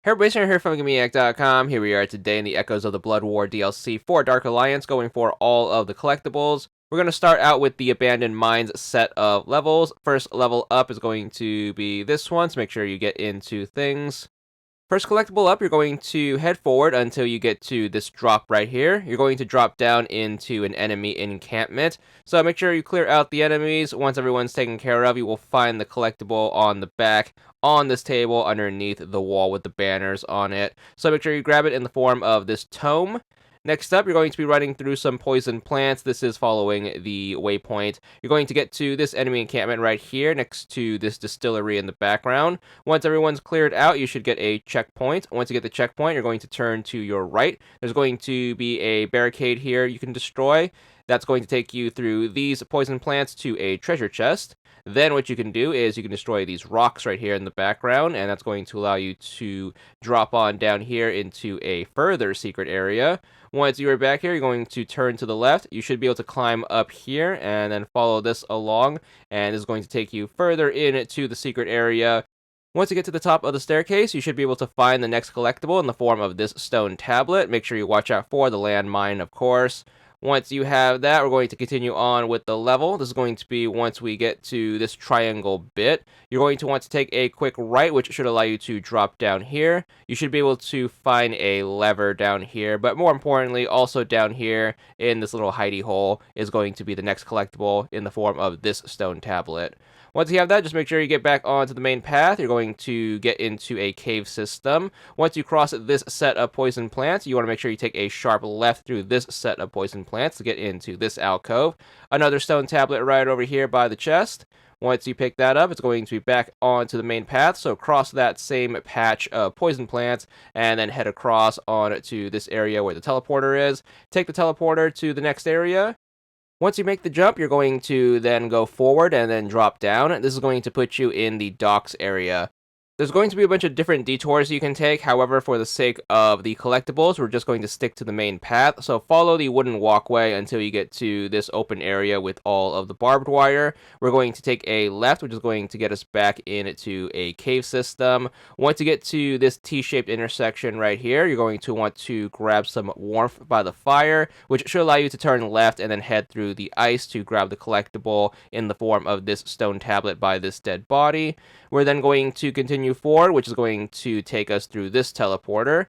Hey everybody, Sam here from VidGamiac.com. Here we are today in the Echoes of the Blood War DLC for Dark Alliance, going for all of the collectibles. We're going to start out with the Abandoned Mines set of levels. First level up is going to be this one, so make sure you get into things. First collectible up, you're going to head forward until you get to this drop right here. You're going to drop down into an enemy encampment. So make sure you clear out the enemies. Once everyone's taken care of, you will find the collectible on the back on this table underneath the wall with the banners on it. So make sure you grab it in the form of this tome. Next up, you're going to be running through some poison plants. This is following the waypoint. You're going to get to this enemy encampment right here next to this distillery in the background. Once everyone's cleared out, you should get a checkpoint. Once you get the checkpoint, you're going to turn to your right. There's going to be a barricade here you can destroy. That's going to take you through these poison plants to a treasure chest. Then what you can do is you can destroy these rocks right here in the background, and that's going to allow you to drop on down here into a further secret area. Once you are back here, you're going to turn to the left. You should be able to climb up here and then follow this along, and this is going to take you further into the secret area. Once you get to the top of the staircase, you should be able to find the next collectible in the form of this stone tablet. Make sure you watch out for the landmine, of course. Once you have that, we're going to continue on with the level. This is going to be once we get to this triangle bit. You're going to want to take a quick right, which should allow you to drop down here. You should be able to find a lever down here, but more importantly, also down here in this little hidey hole is going to be the next collectible in the form of this stone tablet. Once you have that, just make sure you get back onto the main path. You're going to get into a cave system. Once you cross this set of poison plants, you want to make sure you take a sharp left through this set of poison plants to get into this alcove. Another stone tablet right over here by the chest. Once you pick that up, it's going to be back onto the main path, so cross that same patch of poison plants and then head across onto this area where the teleporter is. Take the teleporter to the next area. Once you make the jump, you're going to then go forward and then drop down. This is going to put you in the docks area. There's going to be a bunch of different detours you can take. However, for the sake of the collectibles, we're just going to stick to the main path. So follow the wooden walkway until you get to this open area with all of the barbed wire. We're going to take a left, which is going to get us back into a cave system. Once you get to this T-shaped intersection right here, you're going to want to grab some warmth by the fire, which should allow you to turn left and then head through the ice to grab the collectible in the form of this stone tablet by this dead body. We're then going to continue forward, which is going to take us through this teleporter.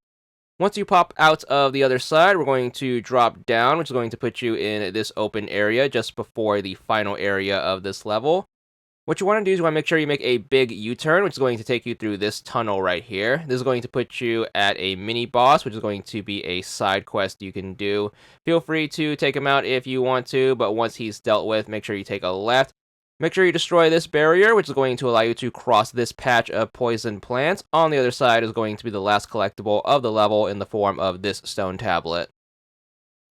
Once you pop out of the other side, we're going to drop down, which is going to put you in this open area just before the final area of this level. What you want to do is you want to make sure you make a big U-turn, which is going to take you through this tunnel right here. This is going to put you at a mini-boss, which is going to be a side quest you can do. Feel free to take him out if you want to, but once he's dealt with, make sure you take a left. Make sure you destroy this barrier, which is going to allow you to cross this patch of poison plants. On the other side is going to be the last collectible of the level in the form of this stone tablet.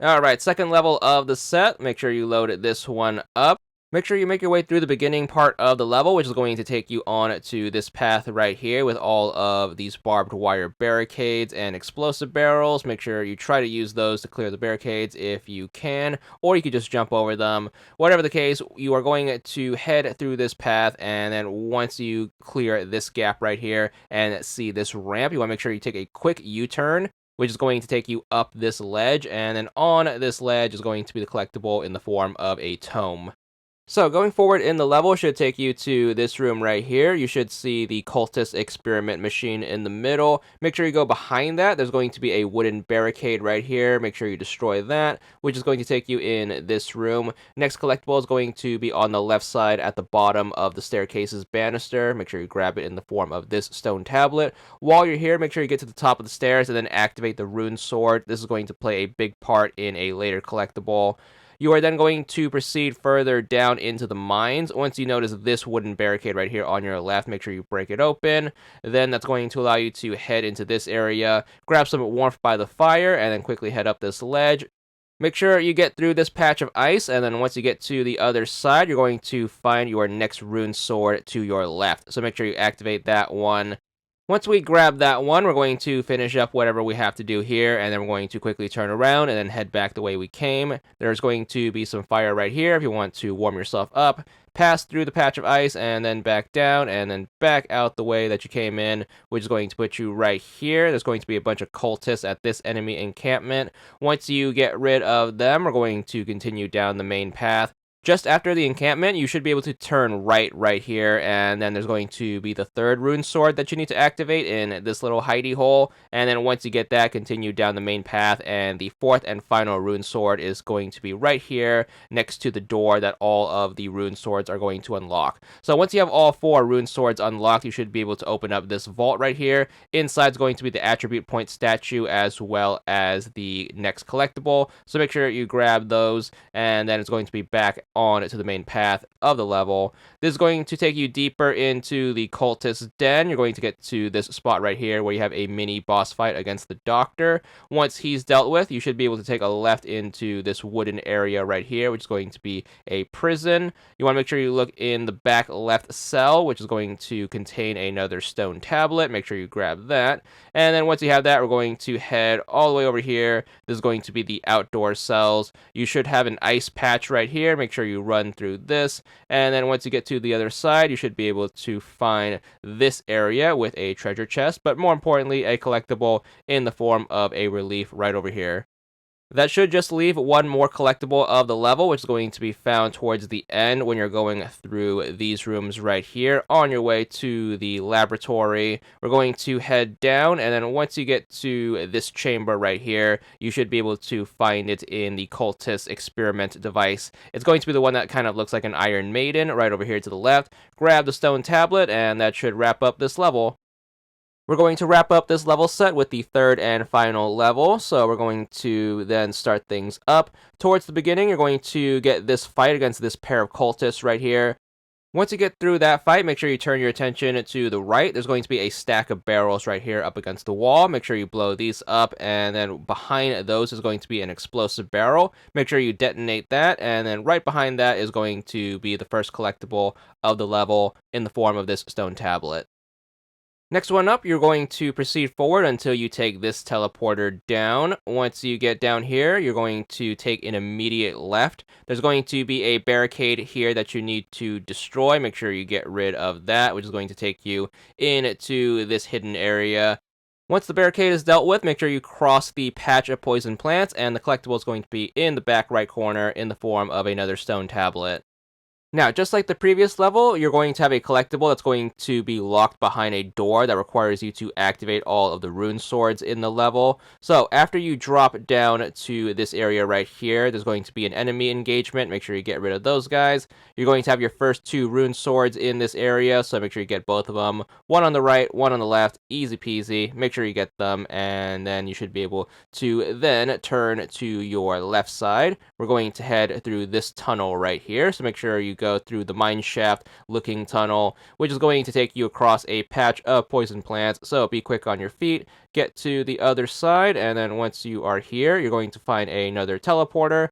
Alright, second level of the set. Make sure you load this one up. Make sure you make your way through the beginning part of the level, which is going to take you on to this path right here with all of these barbed wire barricades and explosive barrels. Make sure you try to use those to clear the barricades if you can, or you could just jump over them. Whatever the case, you are going to head through this path, and then once you clear this gap right here and see this ramp, you want to make sure you take a quick U-turn, which is going to take you up this ledge, and then on this ledge is going to be the collectible in the form of a tome. So going forward in the level should take you to this room right here. You should see the cultist experiment machine in the middle. Make sure you go behind that. There's going to be a wooden barricade right here. Make sure you destroy that, which is going to take you in this room. Next collectible is going to be on the left side at the bottom of the staircase's banister. Make sure you grab it in the form of this stone tablet. While you're here, make sure you get to the top of the stairs and then activate the rune sword. This is going to play a big part in a later collectible. You are then going to proceed further down into the mines. Once you notice this wooden barricade right here on your left, make sure you break it open. Then that's going to allow you to head into this area, grab some warmth by the fire, and then quickly head up this ledge. Make sure you get through this patch of ice, and then once you get to the other side, you're going to find your next rune sword to your left. So make sure you activate that one. Once we grab that one, we're going to finish up whatever we have to do here, and then we're going to quickly turn around and then head back the way we came. There's going to be some fire right here if you want to warm yourself up. Pass through the patch of ice and then back down and then back out the way that you came in, which is going to put you right here. There's going to be a bunch of cultists at this enemy encampment. Once you get rid of them, we're going to continue down the main path. Just after the encampment, you should be able to turn right here, and then there's going to be the third rune sword that you need to activate in this little hidey hole, and then once you get that, continue down the main path, and the fourth and final rune sword is going to be right here, next to the door that all of the rune swords are going to unlock. So once you have all 4 rune swords unlocked, you should be able to open up this vault right here. Inside is going to be the attribute point statue, as well as the next collectible, so make sure you grab those, and then it's going to be back on to the main path of the level. This is going to take you deeper into the cultist den. You're going to get to this spot right here where you have a mini boss fight against the doctor. Once he's dealt with, you should be able to take a left into this wooden area right here, which is going to be a prison. You want to make sure you look in the back left cell, which is going to contain another stone tablet. Make sure you grab that. And then once you have that, we're going to head all the way over here. This is going to be the outdoor cells. You should have an ice patch right here. Make sure you run through this, and then once you get to the other side, you should be able to find this area with a treasure chest, but more importantly, a collectible in the form of a relief right over here. That should just leave one more collectible of the level, which is going to be found towards the end when you're going through these rooms right here on your way to the laboratory. We're going to head down, and then once you get to this chamber right here, you should be able to find it in the cultist experiment device. It's going to be the one that kind of looks like an Iron Maiden right over here to the left. Grab the stone tablet, and that should wrap up this level. We're going to wrap up this level set with the third and final level, so we're going to then start things up. Towards the beginning, you're going to get this fight against this pair of cultists right here. Once you get through that fight, make sure you turn your attention to the right. There's going to be a stack of barrels right here up against the wall. Make sure you blow these up, and then behind those is going to be an explosive barrel. Make sure you detonate that, and then right behind that is going to be the first collectible of the level in the form of this stone tablet. Next one up, you're going to proceed forward until you take this teleporter down. Once you get down here, you're going to take an immediate left. There's going to be a barricade here that you need to destroy. Make sure you get rid of that, which is going to take you into this hidden area. Once the barricade is dealt with, make sure you cross the patch of poison plants, and the collectible is going to be in the back right corner in the form of another stone tablet. Now, just like the previous level, you're going to have a collectible that's going to be locked behind a door that requires you to activate all of the rune swords in the level. So after you drop down to this area right here, there's going to be an enemy engagement. Make sure you get rid of those guys. You're going to have your first 2 rune swords in this area, so make sure you get both of them. One on the right, one on the left, easy peasy. Make sure you get them, and then you should be able to then turn to your left side. We're going to head through this tunnel right here, so make sure you go through the mine shaft looking tunnel, which is going to take you across a patch of poison plants, so be quick on your feet. Get to the other side, and then once you are here, you're going to find another teleporter.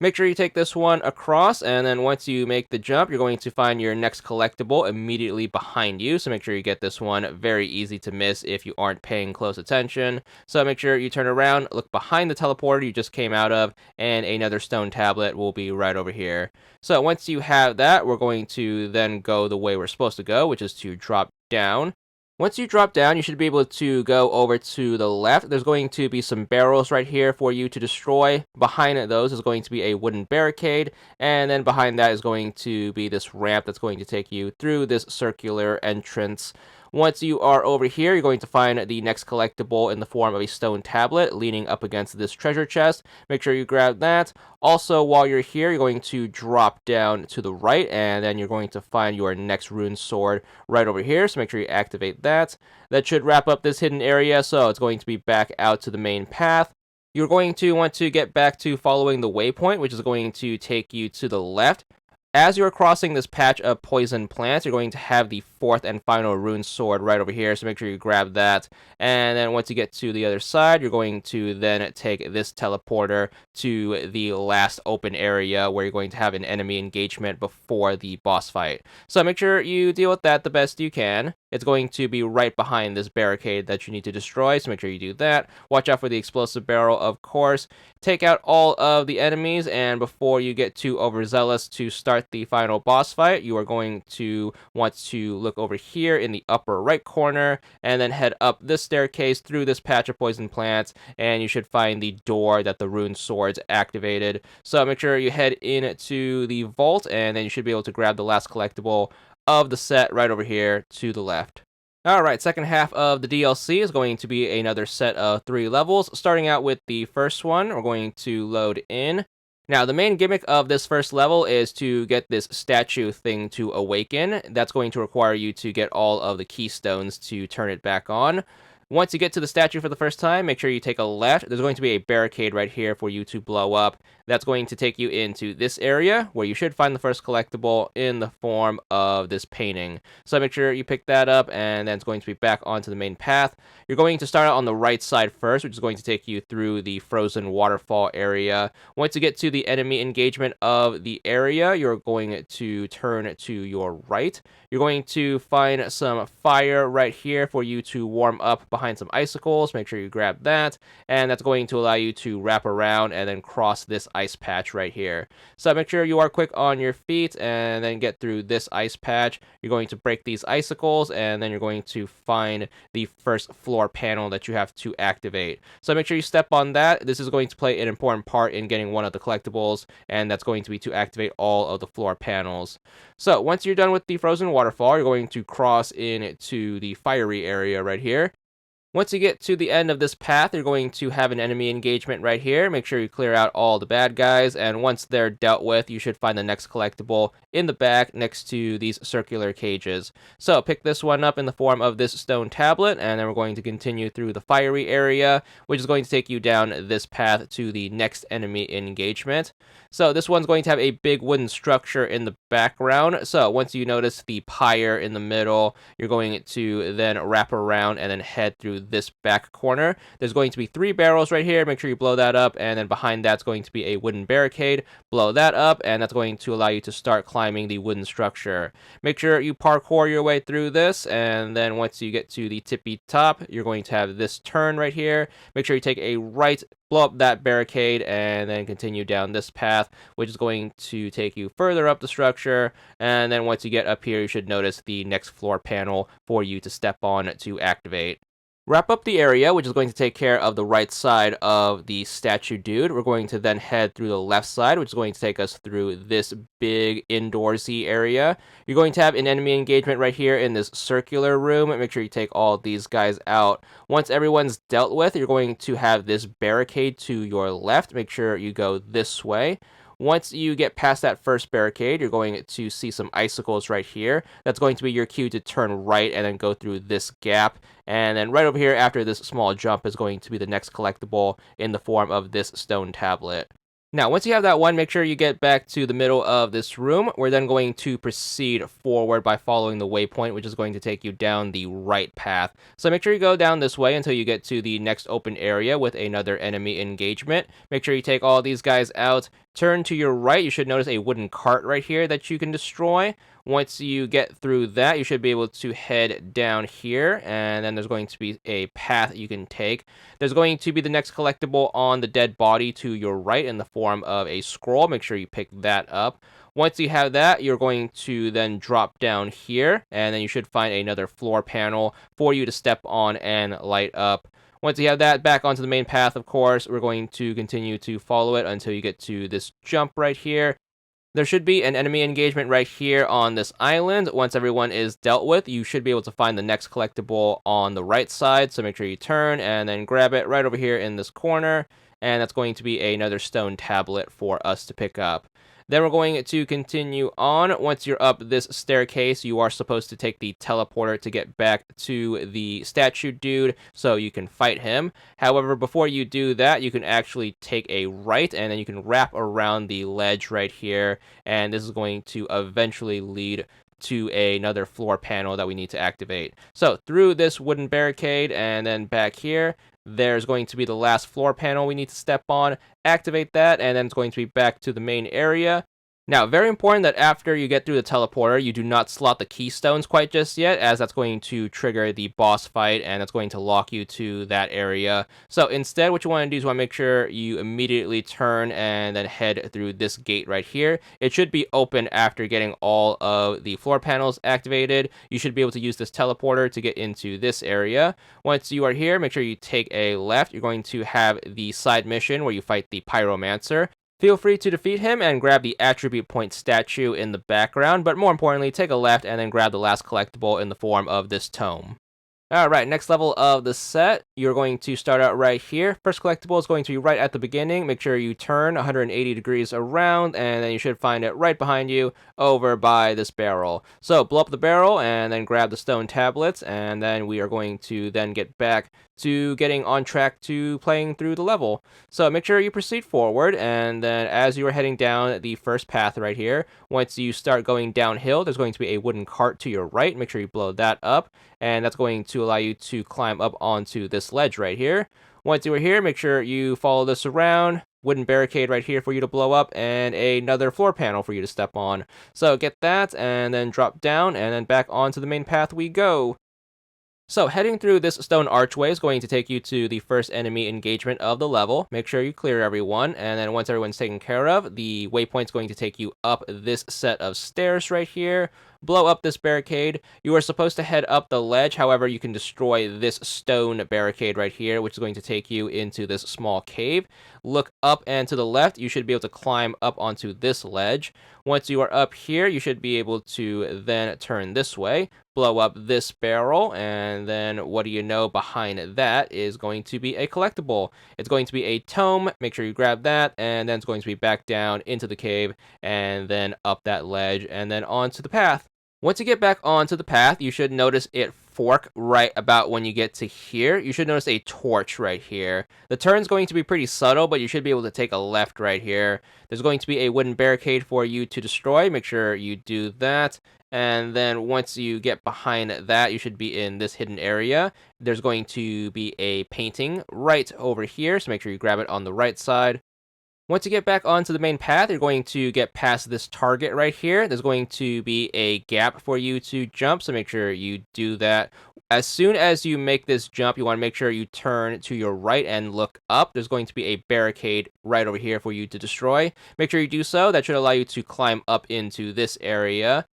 Make sure you take this one across, and then once you make the jump, you're going to find your next collectible immediately behind you, so make sure you get this one. Very easy to miss if you aren't paying close attention. So make sure you turn around, look behind the teleporter you just came out of, and another stone tablet will be right over here. So once you have that, we're going to then go the way we're supposed to go, which is to drop down. Once you drop down, you should be able to go over to the left. There's going to be some barrels right here for you to destroy. Behind those is going to be a wooden barricade, and then behind that is going to be this ramp that's going to take you through this circular entrance. Once you are over here, you're going to find the next collectible in the form of a stone tablet leaning up against this treasure chest. Make sure you grab that. Also, while you're here, you're going to drop down to the right, and then you're going to find your next rune sword right over here, so make sure you activate that. That should wrap up this hidden area, so it's going to be back out to the main path. You're going to want to get back to following the waypoint, which is going to take you to the left. As you're crossing this patch of poison plants, you're going to have the fourth and final rune sword right over here, so make sure you grab that. And then once you get to the other side, you're going to then take this teleporter to the last open area where you're going to have an enemy engagement before the boss fight. So make sure you deal with that the best you can. It's going to be right behind this barricade that you need to destroy, so make sure you do that. Watch out for the explosive barrel, of course. Take out all of the enemies, and before you get too overzealous to start the final boss fight, you are going to want to look over here in the upper right corner, and then head up this staircase through this patch of poison plants, and you should find the door that the rune swords activated. So make sure you head into the vault, and then you should be able to grab the last collectible of the set right over here to the left. Alright, second half of the DLC is going to be another set of 3 levels. Starting out with the first one, we're going to load in. Now, the main gimmick of this first level is to get this statue thing to awaken. That's going to require you to get all of the keystones to turn it back on. Once you get to the statue for the first time, make sure you take a left. There's going to be a barricade right here for you to blow up. That's going to take you into this area where you should find the first collectible in the form of this painting. So make sure you pick that up, and then it's going to be back onto the main path. You're going to start out on the right side first, which is going to take you through the frozen waterfall area. Once you get to the enemy engagement of the area, you're going to turn to your right. You're going to find some fire right here for you to warm up behind some icicles. Make sure you grab that, and that's going to allow you to wrap around and then cross this ice patch right here. So make sure you are quick on your feet and then get through this ice patch. You're going to break these icicles, and then you're going to find the first floor panel that you have to activate. So make sure you step on that. This is going to play an important part in getting one of the collectibles, and that's going to be to activate all of the floor panels. So once you're done with the frozen waterfall, you're going to cross into the fiery area right here. Once you get to the end of this path, you're going to have an enemy engagement right here. Make sure you clear out all the bad guys, and once they're dealt with, you should find the next collectible in the back next to these circular cages. So pick this one up in the form of this stone tablet, and then we're going to continue through the fiery area, which is going to take you down this path to the next enemy engagement. So this one's going to have a big wooden structure in the background. So once you notice the pyre in the middle, you're going to then wrap around and then head through this back corner. There's going to be 3 barrels right here. Make sure you blow that up, and then behind that's going to be a wooden barricade. Blow that up, and that's going to allow you to start climbing the wooden structure. Make sure you parkour your way through this, and then once you get to the tippy top, you're going to have this turn right here. Make sure you take a right, blow up that barricade, and then continue down this path, which is going to take you further up the structure. And then once you get up here, you should notice the next floor panel for you to step on to activate. Wrap up the area, which is going to take care of the right side of the statue dude. We're going to then head through the left side, which is going to take us through this big indoorsy area. You're going to have an enemy engagement right here in this circular room. Make sure you take all these guys out. Once everyone's dealt with, you're going to have this barricade to your left. Make sure you go this way. Once you get past that first barricade, you're going to see some icicles right here. That's going to be your cue to turn right and then go through this gap. And then right over here after this small jump is going to be the next collectible in the form of this stone tablet. Now, once you have that one, make sure you get back to the middle of this room. We're then going to proceed forward by following the waypoint, which is going to take you down the right path. So make sure you go down this way until you get to the next open area with another enemy engagement. Make sure you take all these guys out. Turn to your right. You should notice a wooden cart right here that you can destroy. Once you get through that, you should be able to head down here, and then there's going to be a path you can take. There's going to be the next collectible on the dead body to your right in the form of a scroll. Make sure you pick that up. Once you have that, you're going to then drop down here, and then you should find another floor panel for you to step on and light up. Once you have that back onto the main path, of course, we're going to continue to follow it until you get to this jump right here. There should be an enemy engagement right here on this island. Once everyone is dealt with, you should be able to find the next collectible on the right side. So make sure you turn and then grab it right over here in this corner. And that's going to be another stone tablet for us to pick up. Then we're going to continue on. Once you're up this staircase, you are supposed to take the teleporter to get back to the statue dude so you can fight him. However, before you do that, you can actually take a right and then you can wrap around the ledge right here. And this is going to eventually lead to another floor panel that we need to activate. So through this wooden barricade and then back here, there's going to be the last floor panel we need to step on, activate that, and then it's going to be back to the main area. Now, very important that after you get through the teleporter, you do not slot the keystones quite just yet, as that's going to trigger the boss fight, and that's going to lock you to that area. So instead, what you want to do is you want to make sure you immediately turn and then head through this gate right here. It should be open after getting all of the floor panels activated. You should be able to use this teleporter to get into this area. Once you are here, make sure you take a left. You're going to have the side mission where you fight the Pyromancer. Feel free to defeat him and grab the attribute point statue in the background, but more importantly, take a left and then grab the last collectible in the form of this tome. Alright, next level of the set, you're going to start out right here. First collectible is going to be right at the beginning. Make sure you turn 180 degrees around, and then you should find it right behind you over by this barrel. So blow up the barrel and then grab the stone tablets, and then we are going to then get back to getting on track to playing through the level. So make sure you proceed forward, and then as you are heading down the first path right here, once you start going downhill, there's going to be a wooden cart to your right. Make sure you blow that up, and that's going to allow you to climb up onto this ledge right here. Once you are here, make sure you follow this around. Wooden barricade right here for you to blow up, and another floor panel for you to step on. So get that, and then drop down, and then back onto the main path we go. So heading through this stone archway is going to take you to the first enemy engagement of the level. Make sure you clear everyone, and then once everyone's taken care of, the waypoint's going to take you up this set of stairs right here. Blow up this barricade. You are supposed to head up the ledge, however, you can destroy this stone barricade right here, which is going to take you into this small cave. Look up and to the left, you should be able to climb up onto this ledge. Once you are up here, you should be able to then turn this way, blow up this barrel, and then what do you know, behind that is going to be a collectible. It's going to be a tome. Make sure you grab that, and then it's going to be back down into the cave, and then up that ledge, and then onto the path. Once you get back onto the path, you should notice it fork right about when you get to here. You should notice a torch right here. The turn's going to be pretty subtle, but you should be able to take a left right here. There's going to be a wooden barricade for you to destroy. Make sure you do that. And then once you get behind that, you should be in this hidden area. There's going to be a painting right over here, so make sure you grab it on the right side. Once you get back onto the main path, you're going to get past this target right here. There's going to be a gap for you to jump, so make sure you do that. As soon as you make this jump, you want to make sure you turn to your right and look up. There's going to be a barricade right over here for you to destroy. Make sure you do so. That should allow you to climb up into this area.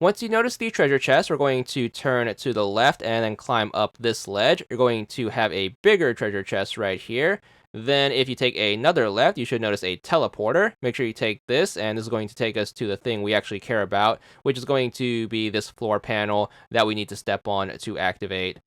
Once you notice the treasure chest, we're going to turn to the left and then climb up this ledge. You're going to have a bigger treasure chest right here. Then if you take another left, you should notice a teleporter. Make sure you take this, and this is going to take us to the thing we actually care about, which is going to be this floor panel that we need to step on to activate.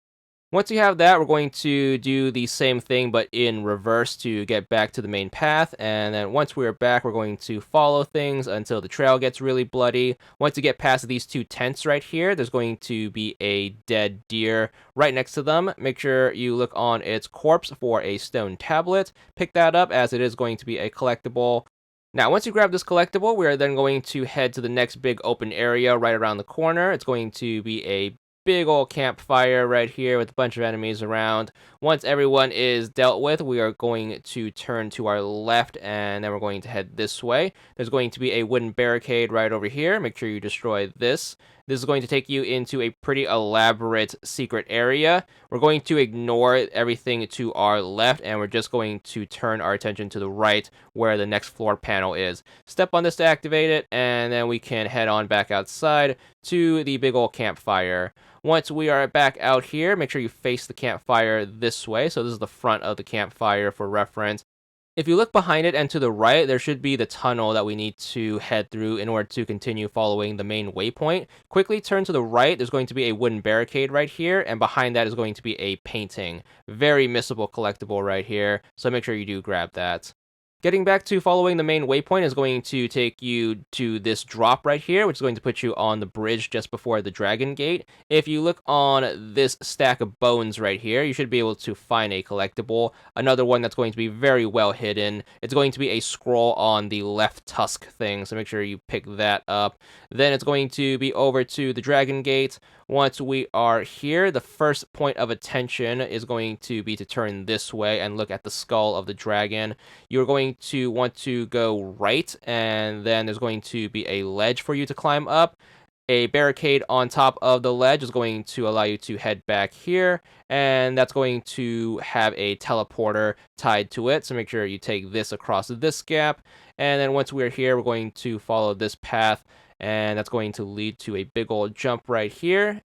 Once you have that, we're going to do the same thing but in reverse to get back to the main path, and then once we're back, we're going to follow things until the trail gets really bloody. Once you get past these two tents right here, there's going to be a dead deer right next to them. Make sure you look on its corpse for a stone tablet. Pick that up, as it is going to be a collectible. Now, once you grab this collectible, we are then going to head to the next big open area right around the corner. It's going to be a big old campfire right here with a bunch of enemies around. Once everyone is dealt with, we are going to turn to our left, and then we're going to head this way. There's going to be a wooden barricade right over here. Make sure you destroy this. This is going to take you into a pretty elaborate secret area. We're going to ignore everything to our left, and we're just going to turn our attention to the right where the next floor panel is. Step on this to activate it, and then we can head on back outside to the big old campfire. Once we are back out here, make sure you face the campfire this way. So this is the front of the campfire for reference. If you look behind it and to the right, there should be the tunnel that we need to head through in order to continue following the main waypoint. Quickly turn to the right. There's going to be a wooden barricade right here, and behind that is going to be a painting. Very missable collectible right here, so make sure you do grab that. Getting back to following the main waypoint is going to take you to this drop right here, which is going to put you on the bridge just before the Dragon Gate. If you look on this stack of bones right here, you should be able to find a collectible. Another one that's going to be very well hidden. It's going to be a scroll on the left tusk thing, so make sure you pick that up. Then it's going to be over to the Dragon Gate. Once we are here, the first point of attention is going to be to turn this way and look at the skull of the dragon. You're going to want to go right, and then there's going to be a ledge for you to climb up. A barricade on top of the ledge is going to allow you to head back here, and that's going to have a teleporter tied to it, so make sure you take this across this gap. And then once we're here, we're going to follow this path, and that's going to lead to a big old jump right here.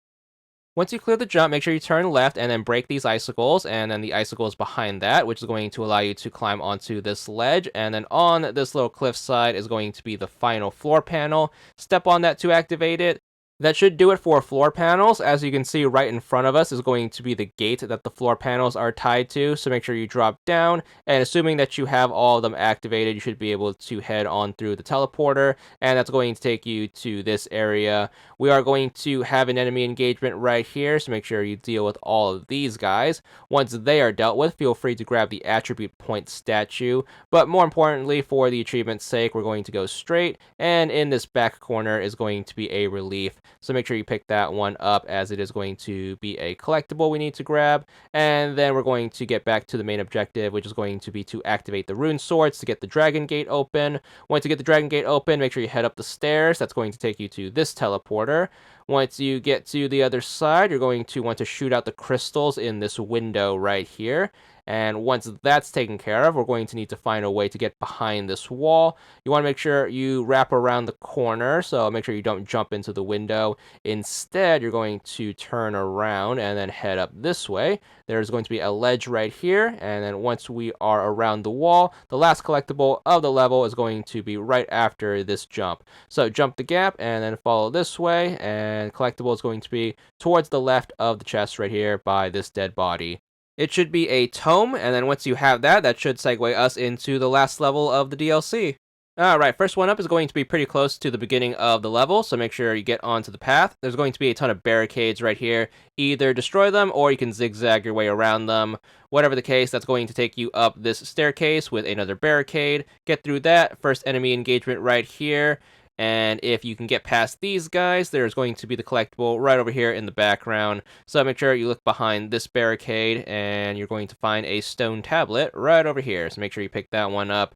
Once you clear the jump, make sure you turn left and then break these icicles, and then the icicles behind that, which is going to allow you to climb onto this ledge. And then on this little cliff side is going to be the final floor panel. Step on that to activate it. That should do it for floor panels. As you can see right in front of us is going to be the gate that the floor panels are tied to, so make sure you drop down, and assuming that you have all of them activated, you should be able to head on through the teleporter, and that's going to take you to this area. We are going to have an enemy engagement right here, so make sure you deal with all of these guys. Once they are dealt with, feel free to grab the attribute point statue, but more importantly, for the achievement's sake, we're going to go straight, and in this back corner is going to be a relief. So make sure you pick that one up, as it is going to be a collectible we need to grab. And then we're going to get back to the main objective, which is going to be to activate the rune swords to get the Dragon Gate open. Once you get the Dragon Gate open, make sure you head up the stairs. That's going to take you to this teleporter. Once you get to the other side, you're going to want to shoot out the crystals in this window right here. And once that's taken care of, we're going to need to find a way to get behind this wall. You want to make sure you wrap around the corner, so make sure you don't jump into the window. Instead, you're going to turn around and then head up this way. There's going to be a ledge right here, and then once we are around the wall, the last collectible of the level is going to be right after this jump. So jump the gap and then follow this way, and collectible is going to be towards the left of the chest right here by this dead body. It should be a tome, and then once you have that, that should segue us into the last level of the DLC. Alright, first one up is going to be pretty close to the beginning of the level, so make sure you get onto the path. There's going to be a ton of barricades right here. Either destroy them, or you can zigzag your way around them. Whatever the case, that's going to take you up this staircase with another barricade. Get through that, first enemy engagement right here. And if you can get past these guys, there's going to be the collectible right over here in the background. So make sure you look behind this barricade, and you're going to find a stone tablet right over here. So make sure you pick that one up.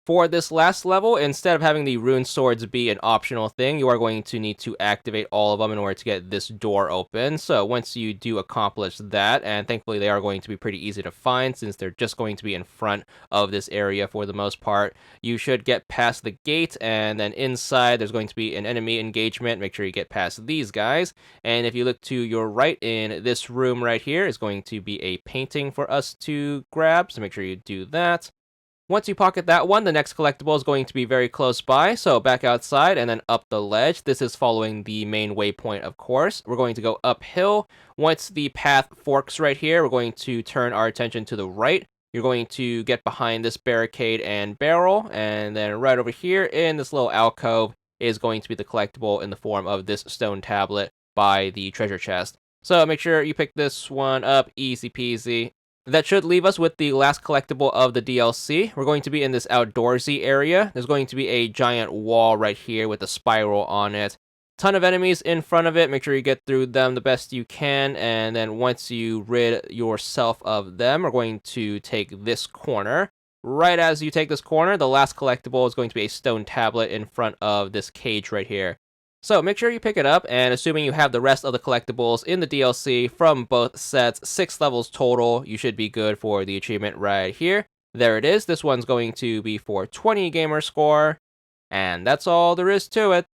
For this last level, instead of having the rune swords be an optional thing, you are going to need to activate all of them in order to get this door open. So once you do accomplish that, and thankfully they are going to be pretty easy to find since they're just going to be in front of this area for the most part, you should get past the gate, and then inside there's going to be an enemy engagement. Make sure you get past these guys. And if you look to your right in this room right here is going to be a painting for us to grab, so make sure you do that. Once you pocket that one, the next collectible is going to be very close by, so back outside and then up the ledge. This is following the main waypoint, of course. We're going to go uphill. Once the path forks right here, we're going to turn our attention to the right. You're going to get behind this barricade and barrel, and then right over here in this little alcove is going to be the collectible in the form of this stone tablet by the treasure chest. So make sure you pick this one up, easy peasy. That should leave us with the last collectible of the DLC. We're going to be in this outdoorsy area. There's going to be a giant wall right here with a spiral on it. Ton of enemies in front of it. Make sure you get through them the best you can, and then once you rid yourself of them, we're going to take this corner. Right as you take this corner, the last collectible is going to be a stone tablet in front of this cage right here. So make sure you pick it up, and assuming you have the rest of the collectibles in the DLC from both sets, 6 levels total, you should be good for the achievement right here. There it is. This one's going to be for 20 gamer score, and that's all there is to it.